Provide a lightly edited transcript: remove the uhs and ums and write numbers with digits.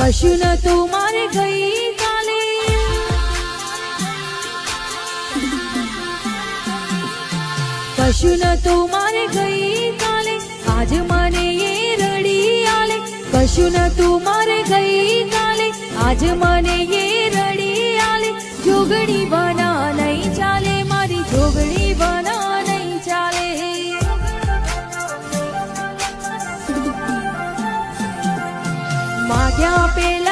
કશું નતું મારે ગઈ કાલે, કશું નતું મારે ગઈ કાલે, આજ મને એ રડી આલે. કશું નતું મારે ગઈ કાલે, આજ મને એ રડી આલે. જોગણી બના નહીં ચાલે, મારી જોગણી બના નહીં ચાલે. માગ્યા પેલા